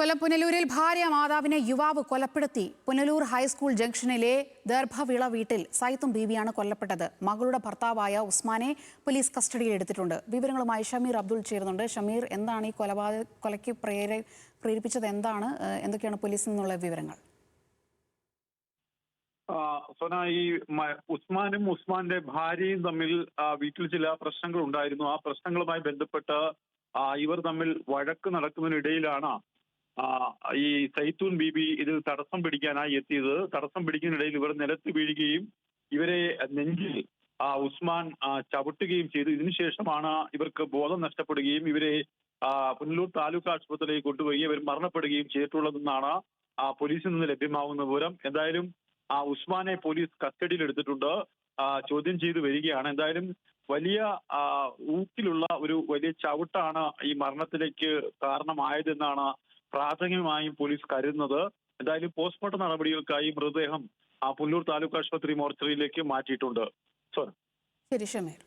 കൊല്ലം പുനലൂരിൽ ഭാര്യ മാതാവിനെ യുവാവ് കൊലപ്പെടുത്തി. പുനലൂർ ഹൈസ്കൂൾ ജംഗ്ഷനിലെ ദർഭവിള വീട്ടിൽ സൈത്തും ബീവിയാണ് കൊല്ലപ്പെട്ടത്. മകളുടെ ഭർത്താവായ ഉസ്മാനെ പോലീസ് കസ്റ്റഡിയിൽ എടുത്തിട്ടുണ്ട്. വിവരങ്ങളുമായി ഷമീർ അബ്ദുൾ ചേരുന്നുണ്ട്. ഷമീർ, എന്താണ് ഈ കൊലയ്ക്ക് പ്രേരിപ്പിച്ചത്? എന്തൊക്കെയാണ് പോലീസിൽ നിന്നുള്ള വിവരങ്ങൾ? സോന, ഈ ഉസ്മാനും ഉസ്മാന്റെ ഭാര്യയും തമ്മിൽ വീട്ടിൽ ചില പ്രശ്നങ്ങൾ ഉണ്ടായിരുന്നു. ആ പ്രശ്നങ്ങളുമായി ബന്ധപ്പെട്ട് ഇവർ തമ്മിൽ വഴക്ക് നടക്കുന്നതിനിടയിലാണ് ഈ സൈത്തൂൻ ബീബി ഇതിൽ തടസ്സം പിടിക്കാനായി എത്തിയത്. തടസ്സം പിടിക്കുന്നതിനിടയിൽ ഇവർ നിലത്ത് വീഴുകയും ഇവരെ നെഞ്ചിൽ ഉസ്മാൻ ചവിട്ടുകയും ചെയ്തു. ഇതിനുശേഷമാണ് ഇവർക്ക് ബോധം നഷ്ടപ്പെടുകയും ഇവരെ പുനലൂർ താലൂക്ക് ആശുപത്രിയിലേക്ക് കൊണ്ടുപോയി ഇവർ മരണപ്പെടുകയും ചെയ്തിട്ടുള്ളതെന്നാണ് പോലീസിൽ നിന്ന് ലഭ്യമാകുന്ന വിവരം. എന്തായാലും ഉസ്മാനെ പോലീസ് കസ്റ്റഡിയിൽ എടുത്തിട്ടുണ്ട്, ചോദ്യം ചെയ്തു വരികയാണ്. എന്തായാലും വലിയ ഊക്കിലുള്ള ഒരു വലിയ ചവിട്ടാണ് ഈ മരണത്തിലേക്ക് കാരണമായതെന്നാണ് പ്രാഥമികമായും പോലീസ് കരുതുന്നത്. എന്തായാലും പോസ്റ്റ്മോർട്ടം നടപടികൾക്കായി മൃതദേഹം പുനലൂർ താലൂക്ക് ആശുപത്രി മോർച്ചറിയിലേക്ക് മാറ്റിയിട്ടുണ്ട്. ശരി ഷമീർ.